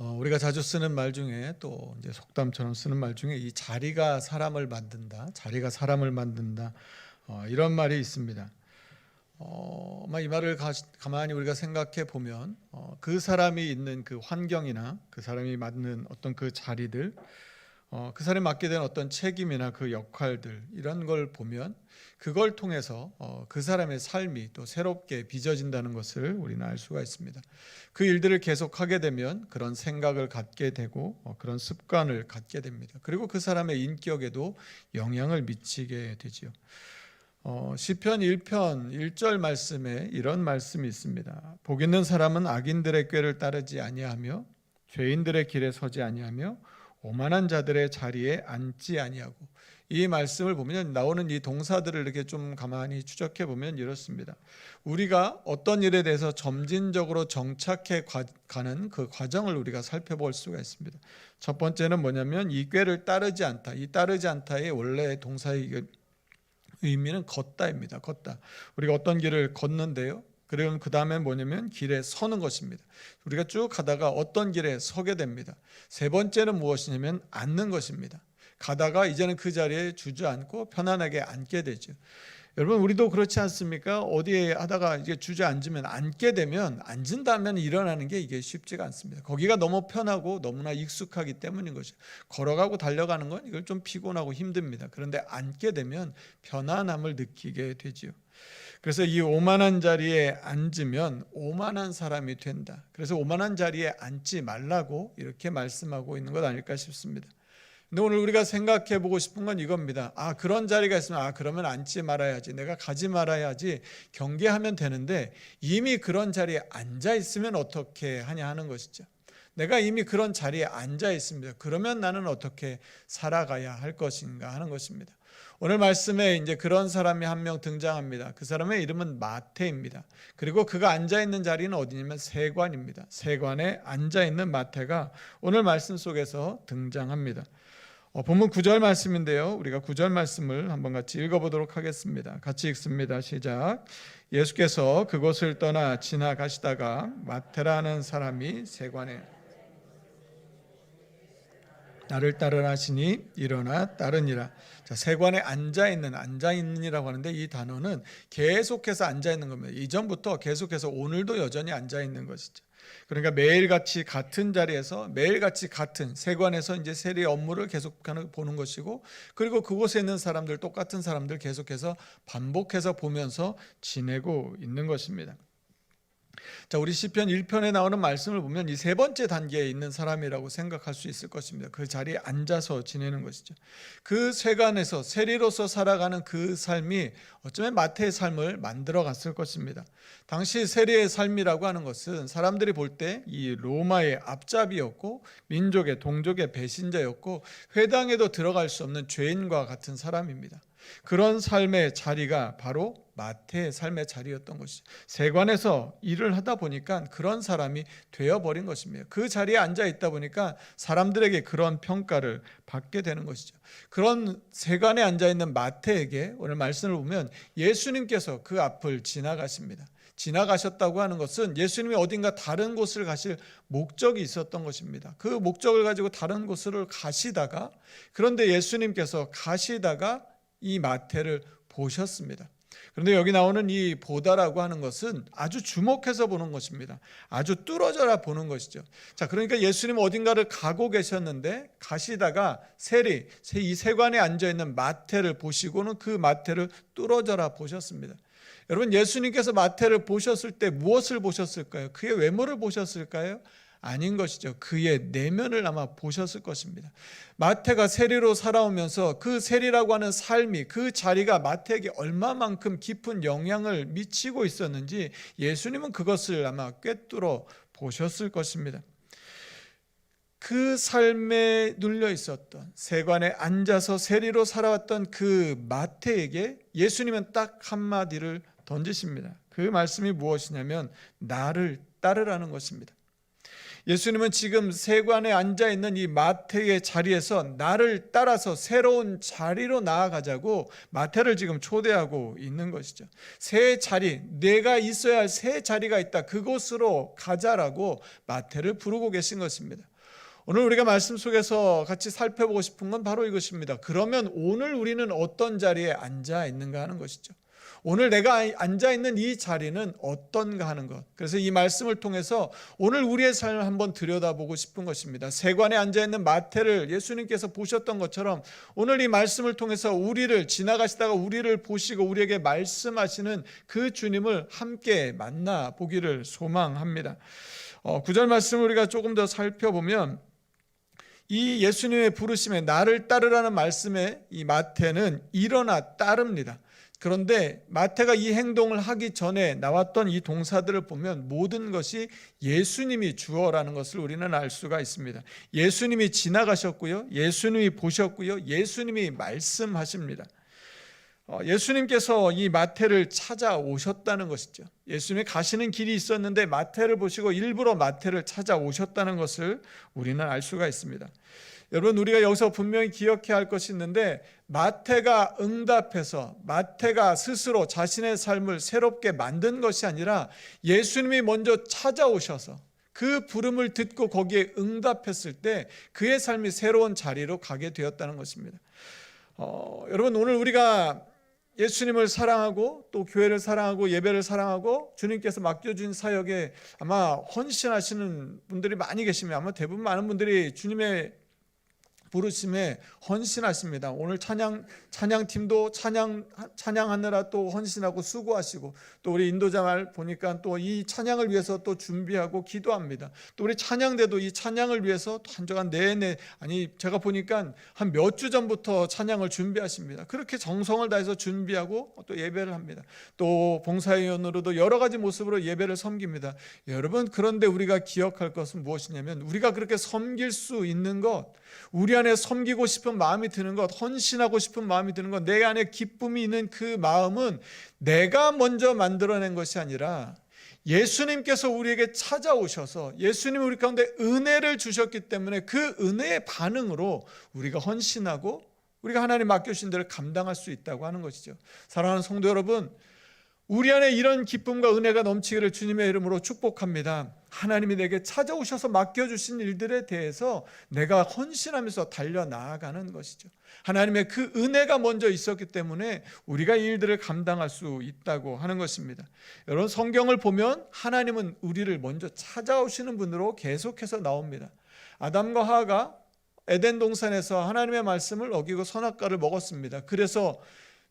우리가 자주 쓰는 말 중에 또 이제 속담처럼 쓰는 말 중에 이 자리가 사람을 만든다, 자리가 사람을 만든다, 이런 말이 있습니다. 이 말을 가만히 우리가 생각해 보면 그 사람이 있는 그 환경이나 그 사람이 맡는 어떤 그 자리들, 그 사람이 맡게 된 어떤 책임이나 그 역할들 이런 걸 보면 그걸 통해서 그 사람의 삶이 또 새롭게 빚어진다는 것을 우리는 알 수가 있습니다. 그 일들을 계속하게 되면 그런 생각을 갖게 되고 그런 습관을 갖게 됩니다. 그리고 그 사람의 인격에도 영향을 미치게 되지요. 시편 1편 1절 말씀에 이런 말씀이 있습니다. 복 있는 사람은 악인들의 꾀를 따르지 아니하며 죄인들의 길에 서지 아니하며 오만한 자들의 자리에 앉지 아니하고, 이 말씀을 보면 나오는 이 동사들을 이렇게 좀 가만히 추적해 보면 이렇습니다. 우리가 어떤 일에 대해서 점진적으로 정착해 가는 그 과정을 우리가 살펴볼 수가 있습니다. 첫 번째는 뭐냐면 이 꾀를 따르지 않다. 이 따르지 않다의 원래 동사의 의미는 걷다입니다. 걷다. 우리가 어떤 길을 걷는데요. 그럼 그 다음에 뭐냐면 길에 서는 것입니다. 우리가 쭉 가다가 어떤 길에 서게 됩니다. 세 번째는 무엇이냐면 앉는 것입니다. 가다가 이제는 그 자리에 주저앉고 편안하게 앉게 되죠. 여러분, 우리도 그렇지 않습니까? 어디에 하다가 이제 주저앉으면 앉게 되면, 앉은 다음에 일어나는 게 이게 쉽지가 않습니다. 거기가 너무 편하고 너무나 익숙하기 때문인 것이죠. 걸어가고 달려가는 건 이걸 좀 피곤하고 힘듭니다. 그런데 앉게 되면 편안함을 느끼게 되지요. 그래서 이 오만한 자리에 앉으면 오만한 사람이 된다. 그래서 오만한 자리에 앉지 말라고 이렇게 말씀하고 있는 것 아닐까 싶습니다. 근데 오늘 우리가 생각해 보고 싶은 건 이겁니다. 그런 자리가 있으면 그러면 앉지 말아야지, 내가 가지 말아야지 경계하면 되는데, 이미 그런 자리에 앉아 있으면 어떻게 하냐 하는 것이죠. 내가 이미 그런 자리에 앉아 있습니다. 그러면 나는 어떻게 살아가야 할 것인가 하는 것입니다. 오늘 말씀에 이제 그런 사람이 한 명 등장합니다. 그 사람의 이름은 마태입니다. 그리고 그가 앉아 있는 자리는 어디냐면 세관입니다. 세관에 앉아 있는 마태가 오늘 말씀 속에서 등장합니다. 본문 9절 말씀인데요. 우리가 9절 말씀을 한번 같이 읽어보도록 하겠습니다. 같이 읽습니다. 시작. 예수께서 그곳을 떠나 지나가시다가 마태라는 사람이 세관에 나를 따르라 하시니 일어나 따르니라. 자, 세관에 앉아있는이라고 하는데, 이 단어는 계속해서 앉아있는 겁니다. 이전부터 계속해서 오늘도 여전히 앉아있는 것이죠. 그러니까 매일같이 같은 자리에서 매일같이 같은 세관에서 이제 세리 업무를 계속하는 보는 것이고, 그리고 그곳에 있는 사람들, 똑같은 사람들 계속해서 반복해서 보면서 지내고 있는 것입니다. 자, 우리 시편 1편에 나오는 말씀을 보면 이 세 번째 단계에 있는 사람이라고 생각할 수 있을 것입니다. 그 자리에 앉아서 지내는 것이죠. 그 세관에서 세리로서 살아가는 그 삶이 어쩌면 마태의 삶을 만들어 갔을 것입니다. 당시 세리의 삶이라고 하는 것은 사람들이 볼 때 이 로마의 앞잡이였고, 민족의 동족의 배신자였고, 회당에도 들어갈 수 없는 죄인과 같은 사람입니다. 그런 삶의 자리가 바로 마태의 삶의 자리였던 것이죠. 세관에서 일을 하다 보니까 그런 사람이 되어버린 것입니다. 그 자리에 앉아 있다 보니까 사람들에게 그런 평가를 받게 되는 것이죠. 그런 세관에 앉아 있는 마태에게 오늘 말씀을 보면 예수님께서 그 앞을 지나가십니다. 지나가셨다고 하는 것은 예수님이 어딘가 다른 곳을 가실 목적이 있었던 것입니다. 그 목적을 가지고 다른 곳으로 가시다가, 그런데 예수님께서 가시다가 이 마태를 보셨습니다. 그런데 여기 나오는 이 보다라고 하는 것은 아주 주목해서 보는 것입니다. 아주 뚫어져라 보는 것이죠. 자, 그러니까 예수님 어딘가를 가고 계셨는데 가시다가 이 세관에 앉아있는 마태를 보시고는 그 마태를 뚫어져라 보셨습니다. 여러분, 예수님께서 마태를 보셨을 때 무엇을 보셨을까요? 그의 외모를 보셨을까요? 아닌 것이죠. 그의 내면을 아마 보셨을 것입니다. 마태가 세리로 살아오면서 그 세리라고 하는 삶이, 그 자리가 마태에게 얼마만큼 깊은 영향을 미치고 있었는지 예수님은 그것을 아마 꿰뚫어 보셨을 것입니다. 그 삶에 눌려 있었던, 세관에 앉아서 세리로 살아왔던 그 마태에게 예수님은 딱 한마디를 던지십니다. 그 말씀이 무엇이냐면 나를 따르라는 것입니다. 예수님은 지금 세관에 앉아있는 이 마태의 자리에서 나를 따라서 새로운 자리로 나아가자고 마태를 지금 초대하고 있는 것이죠. 새 자리, 내가 있어야 할 새 자리가 있다. 그곳으로 가자라고 마태를 부르고 계신 것입니다. 오늘 우리가 말씀 속에서 같이 살펴보고 싶은 건 바로 이것입니다. 그러면 오늘 우리는 어떤 자리에 앉아 있는가 하는 것이죠. 오늘 내가 앉아있는 이 자리는 어떤가 하는 것. 그래서 이 말씀을 통해서 오늘 우리의 삶을 한번 들여다보고 싶은 것입니다. 세관에 앉아있는 마태를 예수님께서 보셨던 것처럼 오늘 이 말씀을 통해서 우리를 지나가시다가 우리를 보시고 우리에게 말씀하시는 그 주님을 함께 만나보기를 소망합니다. 9절 말씀을 우리가 조금 더 살펴보면 이 예수님의 부르심에 나를 따르라는 말씀에 이 마태는 일어나 따릅니다. 그런데 마태가 이 행동을 하기 전에 나왔던 이 동사들을 보면 모든 것이 예수님이 주어라는 것을 우리는 알 수가 있습니다. 예수님이 지나가셨고요, 예수님이 보셨고요, 예수님이 말씀하십니다. 예수님께서 이 마태를 찾아오셨다는 것이죠. 예수님이 가시는 길이 있었는데 마태를 보시고 일부러 마태를 찾아오셨다는 것을 우리는 알 수가 있습니다. 여러분, 우리가 여기서 분명히 기억해야 할 것이 있는데 마태가 응답해서 마태가 스스로 자신의 삶을 새롭게 만든 것이 아니라 예수님이 먼저 찾아오셔서 그 부름을 듣고 거기에 응답했을 때 그의 삶이 새로운 자리로 가게 되었다는 것입니다. 여러분, 오늘 우리가 예수님을 사랑하고 또 교회를 사랑하고 예배를 사랑하고 주님께서 맡겨준 사역에 아마 헌신하시는 분들이 많이 계시면 아마 대부분 많은 분들이 주님의 부르심에 헌신하십니다. 오늘 찬양팀도 찬양하느라 또 헌신하고 수고하시고 또 우리 인도자 말 보니까 또 이 찬양을 위해서 또 준비하고 기도합니다. 또 우리 찬양대도 이 찬양을 위해서 한 주간 내내 제가 보니까 한 몇 주 전부터 찬양을 준비하십니다. 그렇게 정성을 다해서 준비하고 또 예배를 합니다. 또 봉사위원으로도 여러 가지 모습으로 예배를 섬깁니다. 여러분, 그런데 우리가 기억할 것은 무엇이냐면 우리가 그렇게 섬길 수 있는 것, 우리 안에 섬기고 싶은 마음이 드는 것, 헌신하고 싶은 마음이 드는 것, 내 안에 기쁨이 있는 그 마음은 내가 먼저 만들어낸 것이 아니라 예수님께서 우리에게 찾아오셔서 예수님이 우리 가운데 은혜를 주셨기 때문에 그 은혜의 반응으로 우리가 헌신하고 우리가 하나님 맡겨주신 대로 감당할 수 있다고 하는 것이죠. 사랑하는 성도 여러분, 우리 안에 이런 기쁨과 은혜가 넘치기를 주님의 이름으로 축복합니다. 하나님이 내게 찾아오셔서 맡겨주신 일들에 대해서 내가 헌신하면서 달려나아가는 것이죠. 하나님의 그 은혜가 먼저 있었기 때문에 우리가 이 일들을 감당할 수 있다고 하는 것입니다. 여러분, 성경을 보면 하나님은 우리를 먼저 찾아오시는 분으로 계속해서 나옵니다. 아담과 하와가 에덴 동산에서 하나님의 말씀을 어기고 선악과를 먹었습니다. 그래서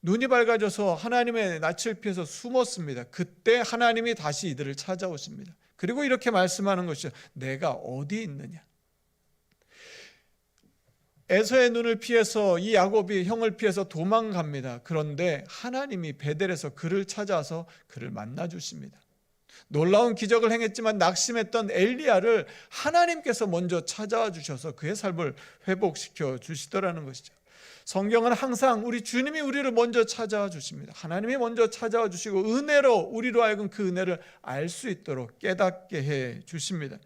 눈이 밝아져서 하나님의 낯을 피해서 숨었습니다. 그때 하나님이 다시 이들을 찾아오십니다. 그리고 이렇게 말씀하는 것이죠. 내가 어디 있느냐. 에서의 눈을 피해서 이 야곱이 형을 피해서 도망갑니다. 그런데 하나님이 베델에서 그를 찾아서 그를 만나주십니다. 놀라운 기적을 행했지만 낙심했던 엘리야를 하나님께서 먼저 찾아와 주셔서 그의 삶을 회복시켜 주시더라는 것이죠. 성경은 항상 우리 주님이 우리를 먼저 찾아와 주십니다. 하나님이 먼저 찾아와 주시고 은혜로 우리로 하여금 그 은혜를 알 수 있도록 깨닫게 해 주십니다.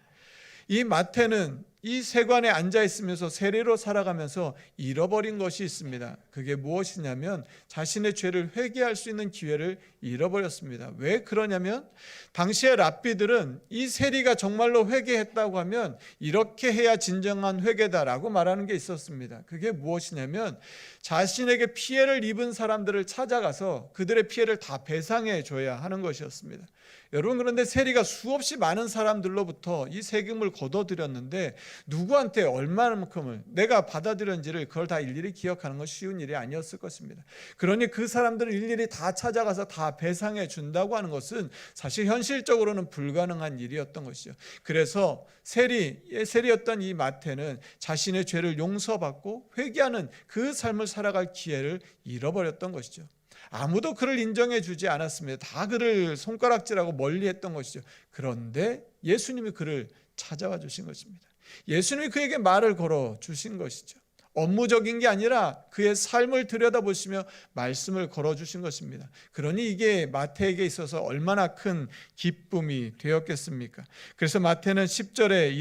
이 마태는 이 세관에 앉아 있으면서 세리로 살아가면서 잃어버린 것이 있습니다. 그게 무엇이냐면 자신의 죄를 회개할 수 있는 기회를 잃어버렸습니다. 왜 그러냐면 당시의 랍비들은 이 세리가 정말로 회개했다고 하면 이렇게 해야 진정한 회개다라고 말하는 게 있었습니다. 그게 무엇이냐면 자신에게 피해를 입은 사람들을 찾아가서 그들의 피해를 다 배상해 줘야 하는 것이었습니다. 여러분, 그런데 세리가 수없이 많은 사람들로부터 이 세금을 걷어들였는데 누구한테 얼마만큼을 내가 받아들였는지를 그걸 다 일일이 기억하는 건 쉬운 일이 아니었을 것입니다. 그러니 그 사람들을 일일이 다 찾아가서 다 배상해 준다고 하는 것은 사실 현실적으로는 불가능한 일이었던 것이죠. 그래서 세리였던 이 마태는 자신의 죄를 용서받고 회개하는 그 삶을 살아갈 기회를 잃어버렸던 것이죠. 아무도 그를 인정해 주지 않았습니다. 다 그를 손가락질하고 멀리했던 것이죠. 그런데 예수님이 그를 찾아와 주신 것입니다. 예수님이 그에게 말을 걸어 주신 것이죠. 업무적인 게 아니라 그의 삶을 들여다보시며 말씀을 걸어주신 것입니다. 그러니 이게 마태에게 있어서 얼마나 큰 기쁨이 되었겠습니까? 그래서 마태는 10절에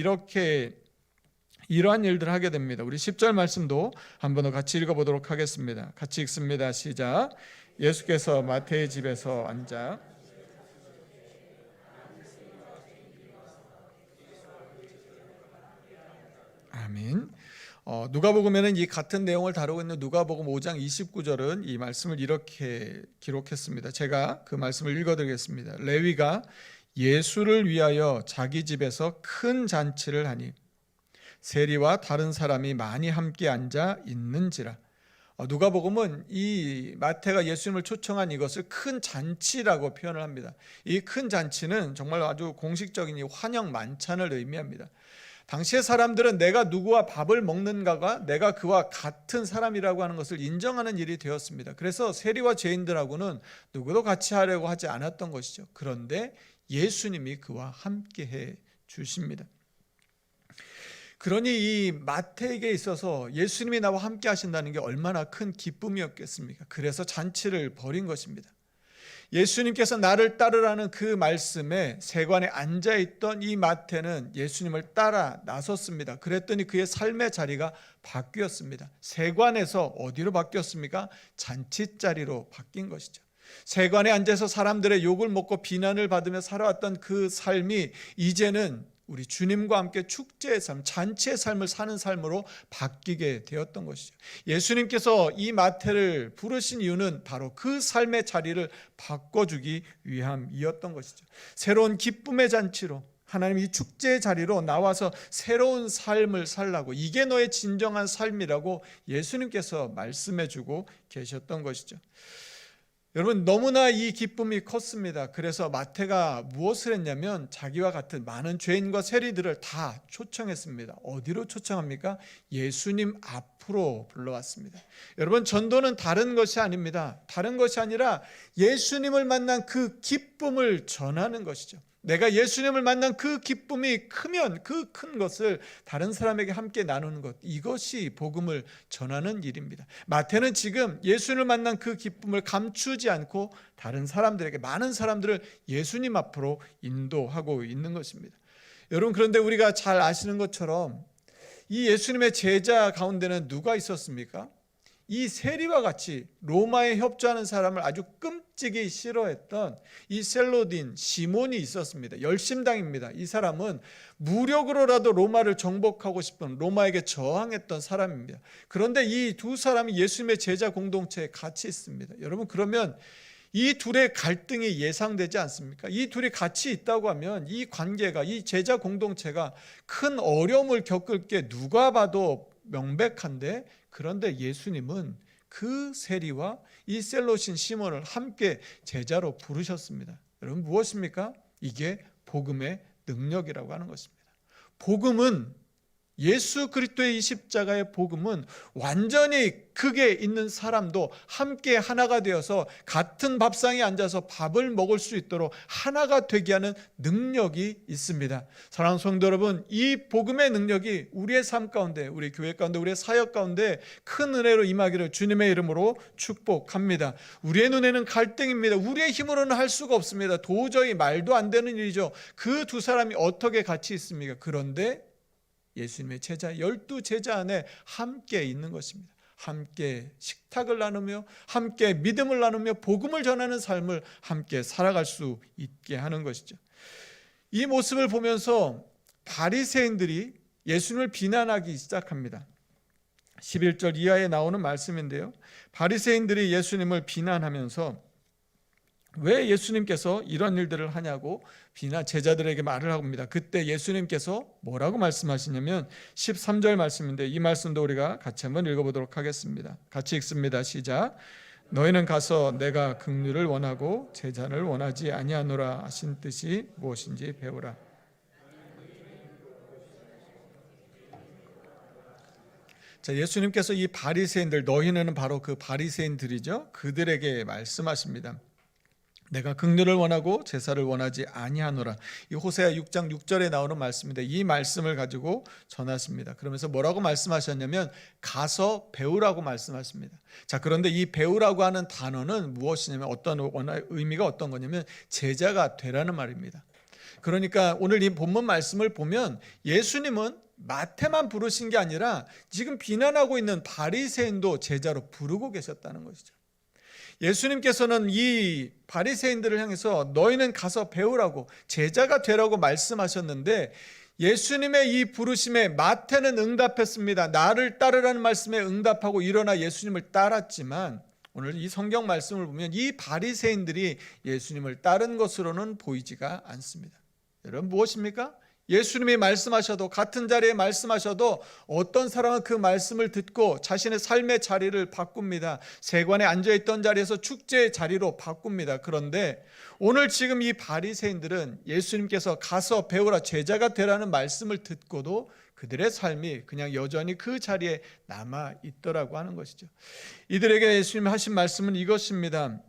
이러한 일들을 하게 됩니다. 우리 10절 말씀도 한번 더 같이 읽어보도록 하겠습니다. 같이 읽습니다. 시작. 예수께서 마태의 집에서 앉아 아멘. 누가복음에는 이 같은 내용을 다루고 있는 누가복음 5장 29절은 이 말씀을 이렇게 기록했습니다. 제가 그 말씀을 읽어드리겠습니다. 레위가 예수를 위하여 자기 집에서 큰 잔치를 하니 세리와 다른 사람이 많이 함께 앉아 있는지라. 누가복음은 이 마태가 예수님을 초청한 이것을 큰 잔치라고 표현을 합니다. 이 큰 잔치는 정말 아주 공식적인 이 환영 만찬을 의미합니다. 당시의 사람들은 내가 누구와 밥을 먹는가가 내가 그와 같은 사람이라고 하는 것을 인정하는 일이 되었습니다. 그래서 세리와 죄인들하고는 누구도 같이 하려고 하지 않았던 것이죠. 그런데 예수님이 그와 함께 해 주십니다. 그러니 이 마태에게 있어서 예수님이 나와 함께 하신다는 게 얼마나 큰 기쁨이었겠습니까? 그래서 잔치를 벌인 것입니다. 예수님께서 나를 따르라는 그 말씀에 세관에 앉아있던 이 마태는 예수님을 따라 나섰습니다. 그랬더니 그의 삶의 자리가 바뀌었습니다. 세관에서 어디로 바뀌었습니까? 잔치자리로 바뀐 것이죠. 세관에 앉아서 사람들의 욕을 먹고 비난을 받으며 살아왔던 그 삶이 이제는 우리 주님과 함께 축제의 삶, 잔치의 삶을 사는 삶으로 바뀌게 되었던 것이죠. 예수님께서 이 마태를 부르신 이유는 바로 그 삶의 자리를 바꿔주기 위함이었던 것이죠. 새로운 기쁨의 잔치로 하나님 이 축제의 자리로 나와서 새로운 삶을 살라고, 이게 너의 진정한 삶이라고 예수님께서 말씀해주고 계셨던 것이죠. 여러분, 너무나 이 기쁨이 컸습니다. 그래서 마태가 무엇을 했냐면 자기와 같은 많은 죄인과 세리들을 다 초청했습니다. 어디로 초청합니까? 예수님 앞으로 불러왔습니다. 여러분, 전도는 다른 것이 아닙니다. 다른 것이 아니라 예수님을 만난 그 기쁨을 전하는 것이죠. 내가 예수님을 만난 그 기쁨이 크면 그 큰 것을 다른 사람에게 함께 나누는 것, 이것이 복음을 전하는 일입니다. 마태는 지금 예수님을 만난 그 기쁨을 감추지 않고 다른 사람들에게, 많은 사람들을 예수님 앞으로 인도하고 있는 것입니다. 여러분, 그런데 우리가 잘 아시는 것처럼 이 예수님의 제자 가운데는 누가 있었습니까? 이 세리와 같이 로마에 협조하는 사람을 아주 끔찍이 싫어했던 이 셀로딘 시몬이 있었습니다. 열심당입니다. 이 사람은 무력으로라도 로마를 정복하고 싶은, 로마에게 저항했던 사람입니다. 그런데 이 두 사람이 예수님의 제자 공동체에 같이 있습니다. 여러분, 그러면 이 둘의 갈등이 예상되지 않습니까? 이 둘이 같이 있다고 하면 이 관계가, 이 제자 공동체가 큰 어려움을 겪을 게 누가 봐도 명백한데, 그런데 예수님은 그 세리와 이 셀로신 시몬을 함께 제자로 부르셨습니다. 여러분, 무엇입니까? 이게 복음의 능력이라고 하는 것입니다. 복음은, 예수 그리스도의 이 십자가의 복음은 완전히 극에 있는 사람도 함께 하나가 되어서 같은 밥상에 앉아서 밥을 먹을 수 있도록 하나가 되게 하는 능력이 있습니다. 사랑하는 성도 여러분, 이 복음의 능력이 우리의 삶 가운데, 우리 교회 가운데, 우리의 사역 가운데 큰 은혜로 임하기를 주님의 이름으로 축복합니다. 우리의 눈에는 갈등입니다. 우리의 힘으로는 할 수가 없습니다. 도저히 말도 안 되는 일이죠. 그 두 사람이 어떻게 같이 있습니까? 그런데 예수님의 제자, 12제자 안에 함께 있는 것입니다. 함께 식탁을 나누며, 함께 믿음을 나누며 복음을 전하는 삶을 함께 살아갈 수 있게 하는 것이죠. 이 모습을 보면서 바리새인들이 예수님을 비난하기 시작합니다. 11절 이하에 나오는 말씀인데요, 바리새인들이 예수님을 비난하면서 왜 예수님께서 이런 일들을 하냐고 제자들에게 말을 합니다. 그때 예수님께서 뭐라고 말씀하시냐면 13절 말씀인데, 이 말씀도 우리가 같이 한번 읽어보도록 하겠습니다. 같이 읽습니다. 시작. 너희는 가서 내가 긍휼을 원하고 제자를 원하지 아니하노라 하신 뜻이 무엇인지 배우라. 자, 예수님께서 이 바리새인들, 너희는 바로 그 바리새인들이죠. 그들에게 말씀하십니다. 내가 긍휼을 원하고 제사를 원하지 아니하노라. 이 호세아 6장 6절에 나오는 말씀인데 이 말씀을 가지고 전하십니다. 그러면서 뭐라고 말씀하셨냐면 가서 배우라고 말씀하십니다. 자, 그런데 이 배우라고 하는 단어는 무엇이냐면 의미가 어떤 거냐면 제자가 되라는 말입니다. 그러니까 오늘 이 본문 말씀을 보면 예수님은 마태만 부르신 게 아니라 지금 비난하고 있는 바리새인도 제자로 부르고 계셨다는 것이죠. 예수님께서는 이 바리새인들을 향해서 너희는 가서 배우라고 제자가 되라고 말씀하셨는데 예수님의 이 부르심에 마태는 응답했습니다. 나를 따르라는 말씀에 응답하고 일어나 예수님을 따랐지만 오늘 이 성경 말씀을 보면 이 바리새인들이 예수님을 따른 것으로는 보이지가 않습니다. 여러분 무엇입니까? 예수님이 말씀하셔도 같은 자리에 말씀하셔도 어떤 사람은 그 말씀을 듣고 자신의 삶의 자리를 바꿉니다. 세관에 앉아있던 자리에서 축제의 자리로 바꿉니다. 그런데 오늘 지금 이 바리새인들은 예수님께서 가서 배우라 제자가 되라는 말씀을 듣고도 그들의 삶이 그냥 여전히 그 자리에 남아 있더라고 하는 것이죠. 이들에게 예수님이 하신 말씀은 이것입니다.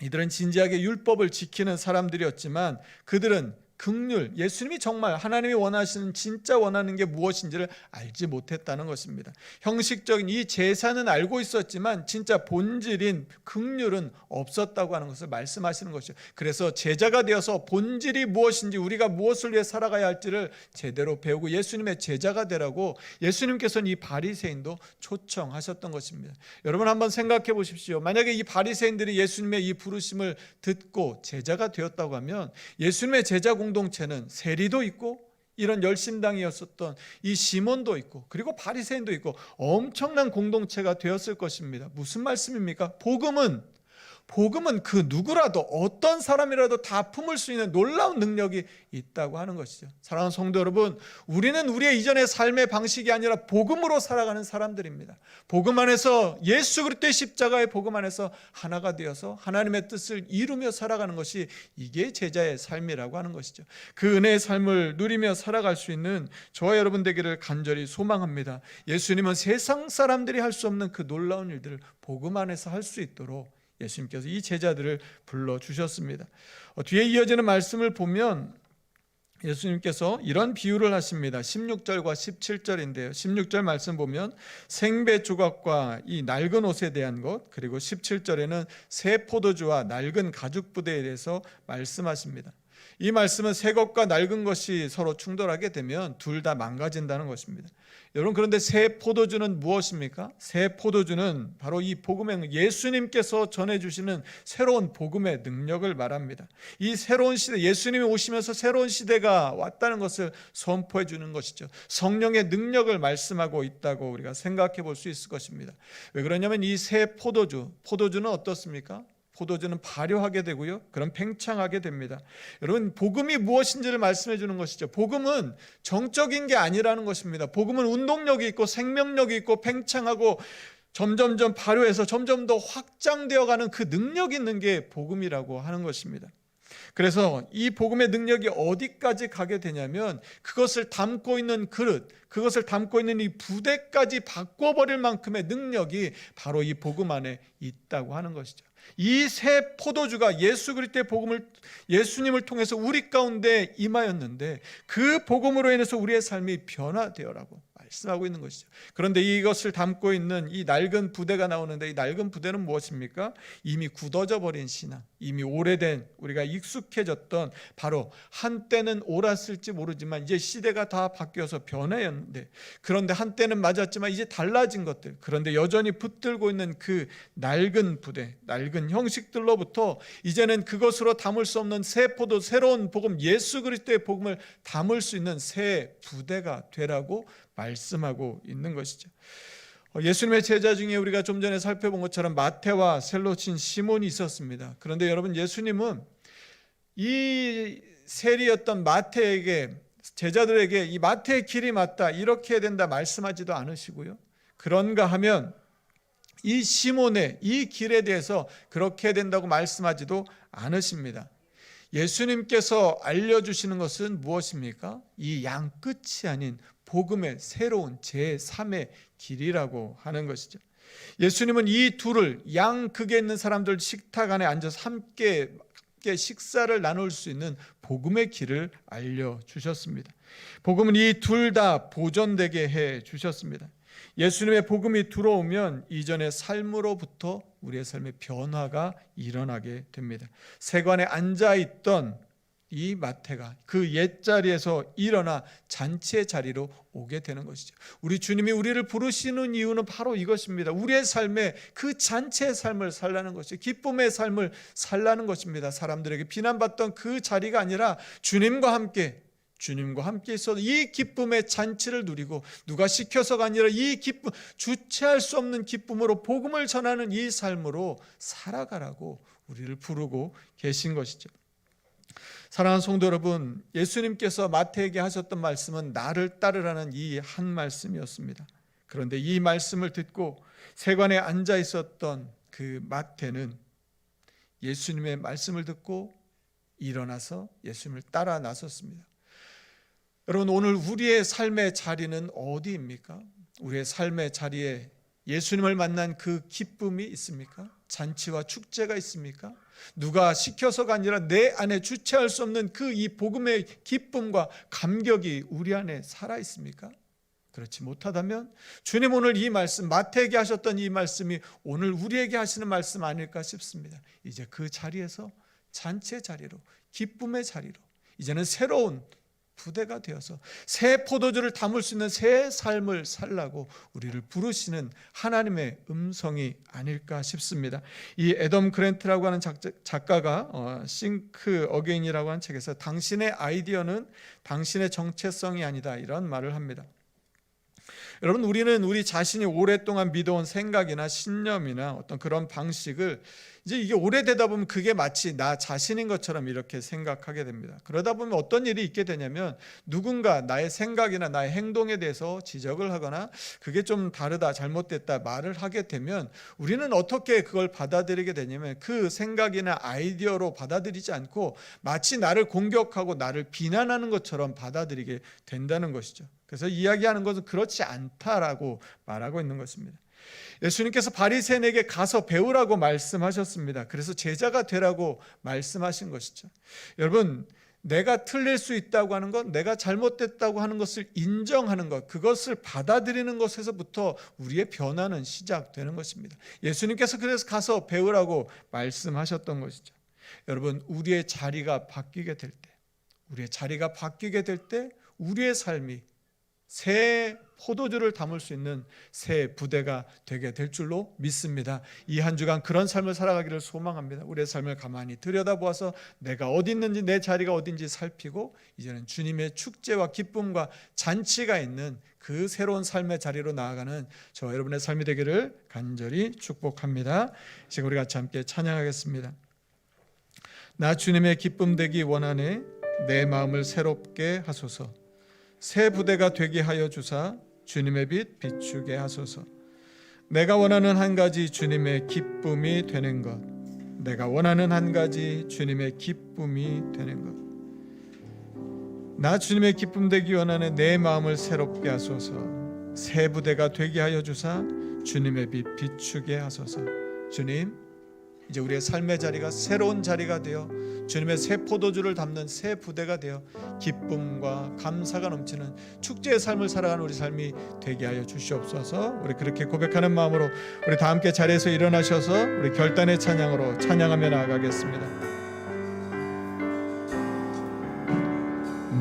이들은 진지하게 율법을 지키는 사람들이었지만 그들은 긍휼, 예수님이 정말 하나님이 원하시는 진짜 원하는 게 무엇인지를 알지 못했다는 것입니다. 형식적인 이 제사는 알고 있었지만 진짜 본질인 긍휼은 없었다고 하는 것을 말씀하시는 것이죠. 그래서 제자가 되어서 본질이 무엇인지 우리가 무엇을 위해 살아가야 할지를 제대로 배우고 예수님의 제자가 되라고 예수님께서는 이 바리새인도 초청하셨던 것입니다. 여러분 한번 생각해 보십시오. 만약에 이 바리새인들이 예수님의 이 부르심을 듣고 제자가 되었다고 하면 예수님의 제자 공동체는 세리도 있고 이런 열심당이었었던 이 시몬도 있고 그리고 바리새인도 있고 엄청난 공동체가 되었을 것입니다. 무슨 말씀입니까? 복음은 그 누구라도 어떤 사람이라도 다 품을 수 있는 놀라운 능력이 있다고 하는 것이죠. 사랑하는 성도 여러분, 우리는 우리의 이전의 삶의 방식이 아니라 복음으로 살아가는 사람들입니다. 복음 안에서 예수 그리스도의 십자가의 복음 안에서 하나가 되어서 하나님의 뜻을 이루며 살아가는 것이 이게 제자의 삶이라고 하는 것이죠. 그 은혜의 삶을 누리며 살아갈 수 있는 저와 여러분 되기를 간절히 소망합니다. 예수님은 세상 사람들이 할 수 없는 그 놀라운 일들을 복음 안에서 할 수 있도록 예수님께서 이 제자들을 불러주셨습니다. 뒤에 이어지는 말씀을 보면 예수님께서 이런 비유를 하십니다. 16절과 17절인데요. 16절 말씀 보면 생배 조각과 이 낡은 옷에 대한 것, 그리고 17절에는 새 포도주와 낡은 가죽 부대에 대해서 말씀하십니다. 이 말씀은 새 것과 낡은 것이 서로 충돌하게 되면 둘 다 망가진다는 것입니다. 여러분, 그런데 새 포도주는 무엇입니까? 새 포도주는 바로 이 복음의 예수님께서 전해주시는 새로운 복음의 능력을 말합니다. 이 새로운 시대, 예수님이 오시면서 새로운 시대가 왔다는 것을 선포해 주는 것이죠. 성령의 능력을 말씀하고 있다고 우리가 생각해 볼 수 있을 것입니다. 왜 그러냐면 이 새 포도주는 어떻습니까? 포도주는 발효하게 되고요. 그럼 팽창하게 됩니다. 여러분, 복음이 무엇인지를 말씀해 주는 것이죠. 복음은 정적인 게 아니라는 것입니다. 복음은 운동력이 있고 생명력이 있고 팽창하고 점점점 발효해서 점점 더 확장되어가는 그 능력이 있는 게 복음이라고 하는 것입니다. 그래서 이 복음의 능력이 어디까지 가게 되냐면 그것을 담고 있는 그릇, 그것을 담고 있는 이 부대까지 바꿔버릴 만큼의 능력이 바로 이 복음 안에 있다고 하는 것이죠. 이 새 포도주가 예수 그리스도의 복음을 예수님을 통해서 우리 가운데 임하였는데 그 복음으로 인해서 우리의 삶이 변화되어라고 말씀하고 있는 것이죠. 그런데 이것을 담고 있는 이 낡은 부대가 나오는데 이 낡은 부대는 무엇입니까? 이미 굳어져 버린 신앙, 이미 오래된 우리가 익숙해졌던 바로 한때는 옳았을지 모르지만 이제 시대가 다 바뀌어서 변해였는데 그런데 한때는 맞았지만 이제 달라진 것들, 그런데 여전히 붙들고 있는 그 낡은 부대, 낡은 형식들로부터 이제는 그것으로 담을 수 없는 새 포도, 새로운 복음, 예수 그리스도의 복음을 담을 수 있는 새 부대가 되라고 말씀하고 있는 것이죠. 예수님의 제자 중에 우리가 좀 전에 살펴본 것처럼 마태와 셀로친 시몬이 있었습니다. 그런데 여러분, 예수님은 이 세리였던 마태에게, 제자들에게 이 마태의 길이 맞다, 이렇게 해야 된다 말씀하지도 않으시고요. 그런가 하면 이 시몬의 이 길에 대해서 그렇게 해야 된다고 말씀하지도 않으십니다. 예수님께서 알려주시는 것은 무엇입니까? 이 양 끝이 아닌 복음의 새로운 제3의 길이라고 하는 것이죠. 예수님은 이 둘을 양극에 있는 사람들 식탁 안에 앉아서 함께 함께 식사를 나눌 수 있는 복음의 길을 알려주셨습니다. 복음은 이 둘 다 보존되게 해주셨습니다. 예수님의 복음이 들어오면 이전의 삶으로부터 우리의 삶의 변화가 일어나게 됩니다. 세관에 앉아있던 이 마태가 그 옛자리에서 일어나 잔치의 자리로 오게 되는 것이죠. 우리 주님이 우리를 부르시는 이유는 바로 이것입니다. 우리의 삶에 그 잔치의 삶을 살라는 것이죠. 기쁨의 삶을 살라는 것입니다. 사람들에게 비난받던 그 자리가 아니라 주님과 함께 있어서 이 기쁨의 잔치를 누리고, 누가 시켜서가 아니라 이 기쁨, 주체할 수 없는 기쁨으로 복음을 전하는 이 삶으로 살아가라고 우리를 부르고 계신 것이죠. 사랑하는 성도 여러분, 예수님께서 마태에게 하셨던 말씀은 나를 따르라는 이 한 말씀이었습니다. 그런데 이 말씀을 듣고 세관에 앉아 있었던 그 마태는 예수님의 말씀을 듣고 일어나서 예수님을 따라 나섰습니다. 여러분, 오늘 우리의 삶의 자리는 어디입니까? 우리의 삶의 자리에 예수님을 만난 그 기쁨이 있습니까? 잔치와 축제가 있습니까? 누가 시켜서가 아니라 내 안에 주체할 수 없는 그 이 복음의 기쁨과 감격이 우리 안에 살아 있습니까? 그렇지 못하다면 주님 오늘 이 말씀, 마태에게 하셨던 이 말씀이 오늘 우리에게 하시는 말씀 아닐까 싶습니다. 이제 그 자리에서 잔치의 자리로, 기쁨의 자리로, 이제는 새로운 부대가 되어서 새 포도주를 담을 수 있는 새 삶을 살라고 우리를 부르시는 하나님의 음성이 아닐까 싶습니다. 이 애덤 그랜트라고 하는 작가가 싱크 어게인이라고 하는 책에서 당신의 아이디어는 당신의 정체성이 아니다, 이런 말을 합니다. 여러분, 우리는 우리 자신이 오랫동안 믿어온 생각이나 신념이나 어떤 그런 방식을 이제 이게 오래되다 보면 그게 마치 나 자신인 것처럼 이렇게 생각하게 됩니다. 그러다 보면 어떤 일이 있게 되냐면 누군가 나의 생각이나 나의 행동에 대해서 지적을 하거나 그게 좀 다르다, 잘못됐다 말을 하게 되면 우리는 어떻게 그걸 받아들이게 되냐면 그 생각이나 아이디어로 받아들이지 않고 마치 나를 공격하고 나를 비난하는 것처럼 받아들이게 된다는 것이죠. 그래서 이야기하는 것은 그렇지 않다라고 말하고 있는 것입니다. 예수님께서 바리새인에게 가서 배우라고 말씀하셨습니다. 그래서 제자가 되라고 말씀하신 것이죠. 여러분, 내가 틀릴 수 있다고 하는 것, 내가 잘못됐다고 하는 것을 인정하는 것, 그것을 받아들이는 것에서부터 우리의 변화는 시작되는 것입니다. 예수님께서 그래서 가서 배우라고 말씀하셨던 것이죠. 여러분, 우리의 자리가 바뀌게 될 때 우리의 삶이 새 포도주를 담을 수 있는 새 부대가 되게 될 줄로 믿습니다. 이 한 주간 그런 삶을 살아가기를 소망합니다. 우리의 삶을 가만히 들여다보아서 내가 어디 있는지, 내 자리가 어딘지 살피고 이제는 주님의 축제와 기쁨과 잔치가 있는 그 새로운 삶의 자리로 나아가는 저와 여러분의 삶이 되기를 간절히 축복합니다. 지금 우리 같이 함께 찬양하겠습니다. 나 주님의 기쁨 되기 원하네, 내 마음을 새롭게 하소서. 새 부대가 되게 하여 주사 주님의 빛 비추게 하소서. 내가 원하는 한 가지 주님의 기쁨이 되는 것, 내가 원하는 한 가지 주님의 기쁨이 되는 것. 나 주님의 기쁨 되기 원하는 내 마음을 새롭게 하소서. 새 부대가 되게 하여 주사 주님의 빛 비추게 하소서. 주님, 이제 우리의 삶의 자리가 새로운 자리가 되어 주님의 새 포도주를 담는 새 부대가 되어 기쁨과 감사가 넘치는 축제의 삶을 살아가는 우리 삶이 되게 하여 주시옵소서. 우리 그렇게 고백하는 마음으로 우리 다 함께 자리에서 일어나셔서 우리 결단의 찬양으로 찬양하며 나아가겠습니다.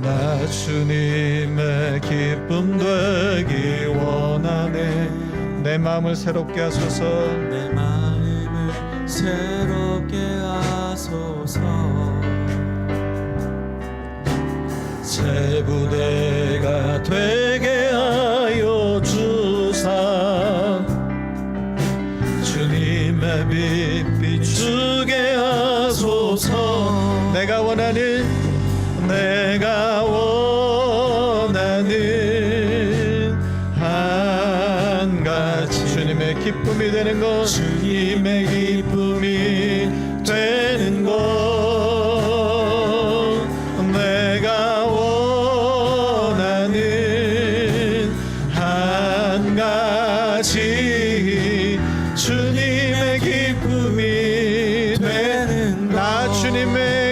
나 주님의 기쁨 되기 원하네, 내 마음을 새롭게 하소서. 내 마음을 새롭게 하소서. 새 부대가 되게 하여 주사 주님의 빛 비추게 하소서. 내가 원하는 한 가지 주님의 기쁨이 되는 것, 주님의 기쁨이 되는 것, 내가 원하는 한 가지 주님의 기쁨이 되는 것. 나 주님의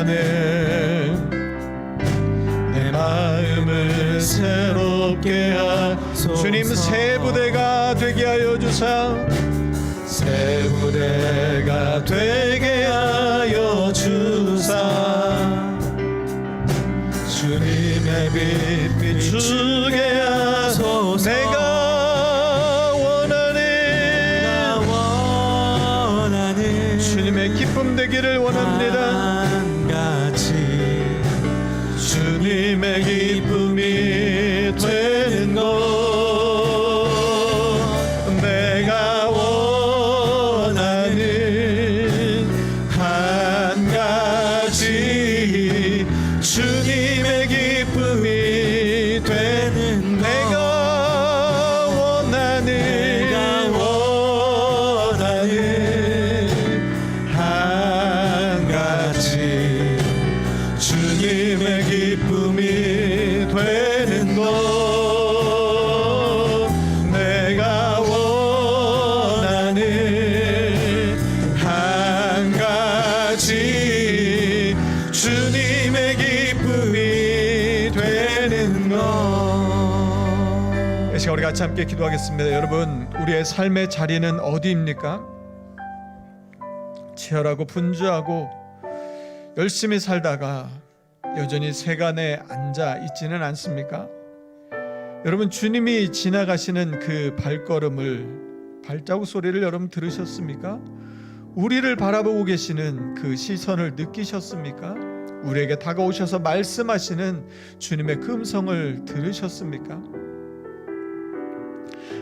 하네. 내 마음을 새롭게 하소서. 주님 새 부대가 되게 하여 주사. 새 부대가 되게 하여 주사. 주님의 빛 비추게 하소서. 내가 원하는 주님의 기쁨 되기를 원합니다. 같이 주님의 기쁨이 되는 것 내가 원하는 한 가지 주님의 기쁨이 되는 것 내가 원하는 한 가지 주님의 기쁨이 되는 것 내가 원하는 한 가지 주님의 기쁨이 되는 것. 이 시간 우리 같이 함께 기도하겠습니다. 여러분, 우리의 삶의 자리는 어디입니까? 치열하고 분주하고 열심히 살다가 여전히 세간에 앉아 있지는 않습니까? 여러분, 주님이 지나가시는 그 발자국 소리를 여러분 들으셨습니까? 우리를 바라보고 계시는 그 시선을 느끼셨습니까? 우리에게 다가오셔서 말씀하시는 주님의 그 음성을 들으셨습니까?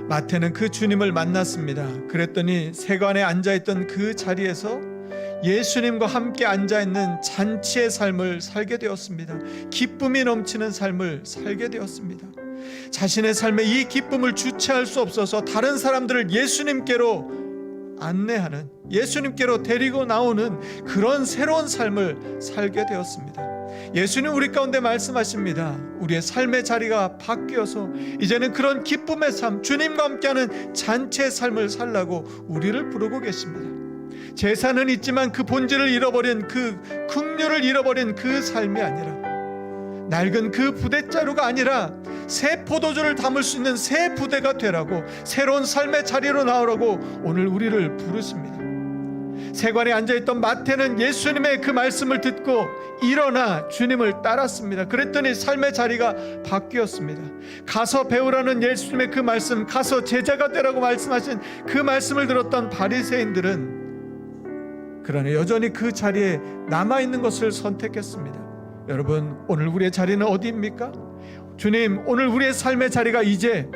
마태는 그 주님을 만났습니다. 그랬더니 세관에 앉아있던 그 자리에서 예수님과 함께 앉아있는 잔치의 삶을 살게 되었습니다. 기쁨이 넘치는 삶을 살게 되었습니다. 자신의 삶에 이 기쁨을 주체할 수 없어서 다른 사람들을 예수님께로 안내하는, 예수님께로 데리고 나오는 그런 새로운 삶을 살게 되었습니다. 예수님 우리 가운데 말씀하십니다. 우리의 삶의 자리가 바뀌어서 이제는 그런 기쁨의 삶, 주님과 함께하는 잔치의 삶을 살라고 우리를 부르고 계십니다. 재산은 있지만 그 본질을 잃어버린, 그 긍휼을 잃어버린 그 삶이 아니라, 낡은 그 부대자루가 아니라 새 포도주를 담을 수 있는 새 부대가 되라고, 새로운 삶의 자리로 나오라고 오늘 우리를 부르십니다. 세관에 앉아있던 마태는 예수님의 그 말씀을 듣고 일어나 주님을 따랐습니다. 그랬더니 삶의 자리가 바뀌었습니다. 가서 배우라는 예수님의 그 말씀, 가서 제자가 되라고 말씀하신 그 말씀을 들었던 바리새인들은 그러나 여전히 그 자리에 남아있는 것을 선택했습니다. 여러분, 오늘 우리의 자리는 어디입니까? 주님, 오늘 우리의 삶의 자리가 이제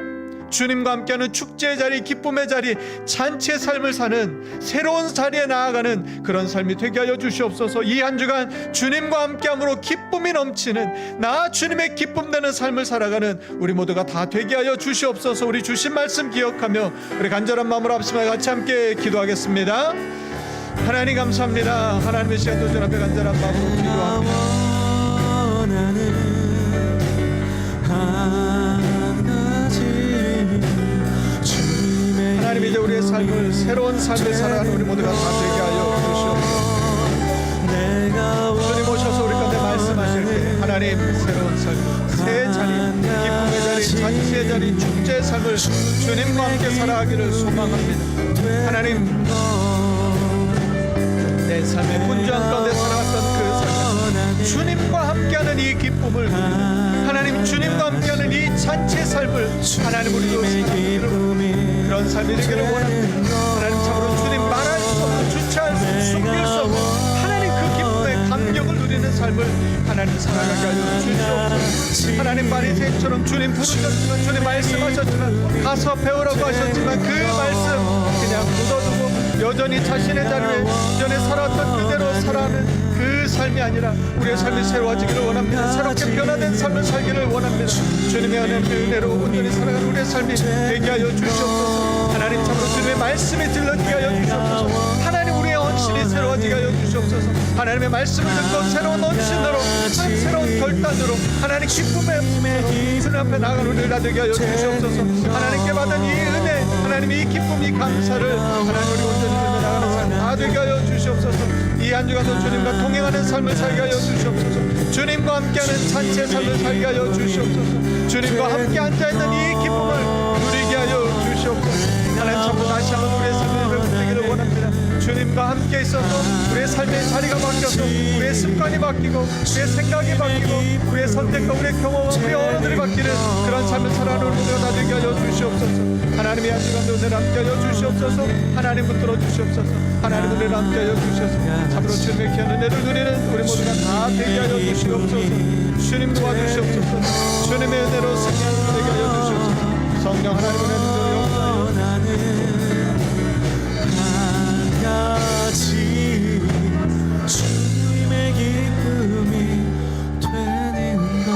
주님과 함께하는 축제의 자리, 기쁨의 자리, 잔치의 삶을 사는 새로운 자리에 나아가는 그런 삶이 되게 하여 주시옵소서. 이 한 주간 주님과 함께함으로 기쁨이 넘치는, 나 주님의 기쁨 되는 삶을 살아가는 우리 모두가 다 되게 하여 주시옵소서. 우리 주신 말씀 기억하며 우리 간절한 마음으로 합심하여 같이 함께 기도하겠습니다. 하나님 감사합니다. 하나님의 시간 도전 앞에 간절한 마음으로 기도합니다. 하나님, 이제 우리의 삶을 새로운 삶을 살아가는 우리 모두가 다 되게 하여 주시옵소서. 주님 오셔서 우리 가운데 말씀하실 때 하나님 새로운 삶, 새 자리, 기쁨의 자리, 잔치의 자리, 축제의 삶을 주님과 함께 살아가기를 소망합니다. 하나님, 내 삶의 분주한 가운데 살아왔던 그 삶을 주님과 함께하는 이 기쁨을, 하나님 주님과 함께하는 이 잔치의 삶을 하나님 우리도 살아가기를, 그런 삶이 되기를 원합니다. 하나님, 참으로 주님 말할 수 없고 주체할 수 없고 숨길 수 없고 하나님 그 기쁨의 감격을 누리는 삶을 하나님 살아가게 하여 주시옵소서. 하나님, 바리새인처럼 주님 부르셨지만, 주님 말씀하셨지만, 가서 배우라고 하셨지만 그 말씀 그냥 묻어두고 여전히 자신의 자리에 전에 살았던 그대로 살아가는 그 삶이 아니라 우리의 삶이 새로워지기를 원합니다. 새롭게 변화된 삶을 살기를 원합니다. 주님의 은혜 그 은혜로 온전히 살아가는 우리의 삶이 되게 하여 주시옵소서. 하나님, 참으로 주님의 말씀이 들려지게 하여 주시옵소서. 하나님, 우리의 헌신이 새로워지게 하여 주시옵소서. 하나님의 말씀을 듣고 새로운 헌신으로, 새로운 결단으로 하나님 기쁨의 주님 앞에 나아가는 우리를 다 되게 하여 주시옵소서. 하나님께 받은 이 은혜, 하나님 이 기쁨, 이 감사를 하나님 우리 온전히 들며 나가는 삶 다 되게 하여 주시옵소서. 이 이 한 주간도 주님과 동행하는 삶을 살게 하여 주시옵소서. 주님과 함께하는 잔치의 삶을 살게 하여 주시옵소서. 주님과 함께 앉아있는 이 기쁨을 누리게 하여 주시옵소서. 하나님 참으로 다시 한번 우리의 삶을 회복되기를 원합니다. 주님과 함께 있어서 우리의 삶의 자리가 바뀌어서 우리의 습관이 바뀌고 우리의 생각이 바뀌고 우리의 선택과 우리의 경험과 우리의 언어들이 바뀌는 그런 삶을 살아가는 우리 모두가 다 되게 하여 주시옵소서. 하나님의 한 주간도 은혜를 함께 하여 주시옵소서. 하나님 붙들어 주시옵소서. 하나님 은혜를 함께 하여 주시옵소서. 참으로 주님의 귀한 은혜를 누리는 우리 모두가 다 되게 하여 주시옵소서. 주님 도와주시옵소서. 주님의 은혜로 승리하는 되게 하여 주시옵소서. 성령 하나님 은혜를 같이 주님의 기쁨이 되는 것.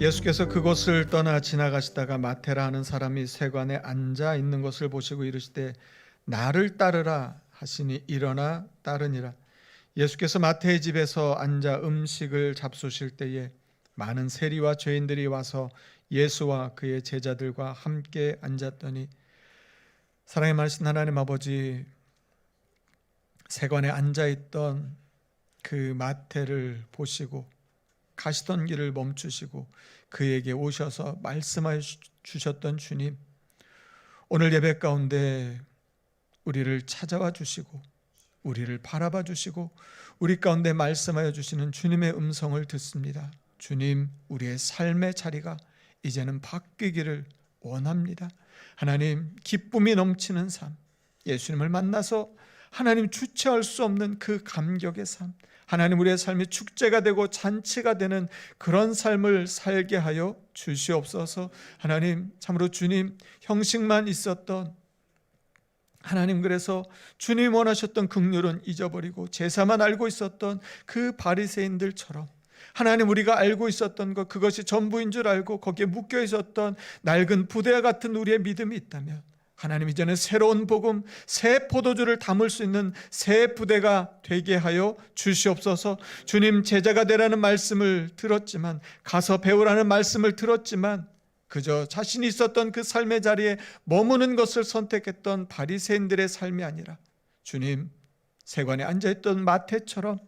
예수께서 그곳을 떠나 지나가시다가 마태라 하는 사람이 세관에 앉아 있는 것을 보시고 이르시되 나를 따르라 하시니 일어나 따르니라. 예수께서 마태의 집에서 앉아 음식을 잡수실 때에 많은 세리와 죄인들이 와서 예수와 그의 제자들과 함께 앉았더니 사랑의 말씀 하나님 아버지, 세관에 앉아있던 그 마태를 보시고 가시던 길을 멈추시고 그에게 오셔서 말씀하여 주셨던 주님, 오늘 예배 가운데 우리를 찾아와 주시고 우리를 바라봐 주시고 우리 가운데 말씀하여 주시는 주님의 음성을 듣습니다. 주님, 우리의 삶의 자리가 이제는 바뀌기를 원합니다. 하나님, 기쁨이 넘치는 삶, 예수님을 만나서 하나님 주체할 수 없는 그 감격의 삶, 하나님 우리의 삶이 축제가 되고 잔치가 되는 그런 삶을 살게 하여 주시옵소서. 하나님, 참으로 주님 형식만 있었던 하나님, 그래서 주님 원하셨던 긍휼은 잊어버리고 제사만 알고 있었던 그 바리새인들처럼 하나님, 우리가 알고 있었던 것, 그것이 전부인 줄 알고 거기에 묶여 있었던 낡은 부대와 같은 우리의 믿음이 있다면 하나님, 이제는 새로운 복음, 새 포도주를 담을 수 있는 새 부대가 되게 하여 주시옵소서. 주님, 제자가 되라는 말씀을 들었지만, 가서 배우라는 말씀을 들었지만 그저 자신이 있었던 그 삶의 자리에 머무는 것을 선택했던 바리새인들의 삶이 아니라 주님, 세관에 앉아있던 마태처럼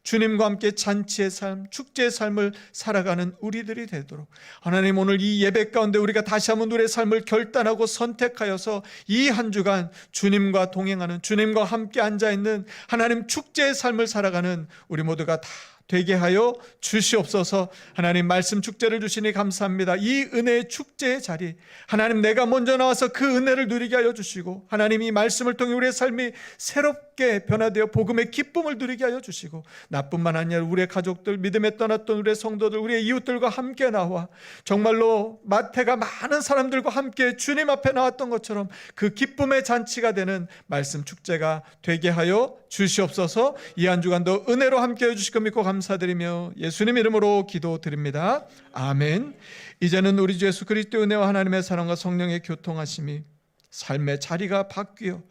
주님과 함께 잔치의 삶, 축제의 삶을 살아가는 우리들이 되도록 하나님, 오늘 이 예배 가운데 우리가 다시 한번 우리의 삶을 결단하고 선택하여서 이 한 주간 주님과 동행하는, 주님과 함께 앉아있는 하나님 축제의 삶을 살아가는 우리 모두가 다 되게 하여 주시옵소서. 하나님, 말씀 축제를 주시니 감사합니다. 이 은혜의 축제의 자리, 하나님, 내가 먼저 나와서 그 은혜를 누리게 하여 주시고, 하나님, 이 말씀을 통해 우리의 삶이 새롭게 변화되어 복음의 기쁨을 누리게 하여 주시고, 나뿐만 아니라 우리의 가족들, 믿음에 떠났던 우리의 성도들, 우리의 이웃들과 함께 나와 정말로 마태가 많은 사람들과 함께 주님 앞에 나왔던 것처럼 그 기쁨의 잔치가 되는 말씀 축제가 되게 하여 주시옵소서. 이 한 주간도 은혜로 함께 해주실 것 믿고 감사드리며 예수님 이름으로 기도드립니다. 아멘. 이제는 우리 주 예수 그리스도의 은혜와 하나님의 사랑과 성령의 교통하심이 삶의 자리가 바뀌어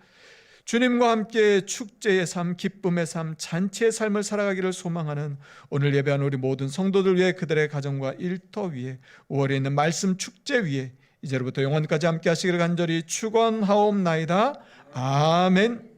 주님과 함께 축제의 삶, 기쁨의 삶, 잔치의 삶을 살아가기를 소망하는 오늘 예배한 우리 모든 성도들 위해, 그들의 가정과 일터 위에, 5월에 있는 말씀 축제 위에 이제로부터 영원까지 함께 하시기를 간절히 축원하옵나이다. 아멘.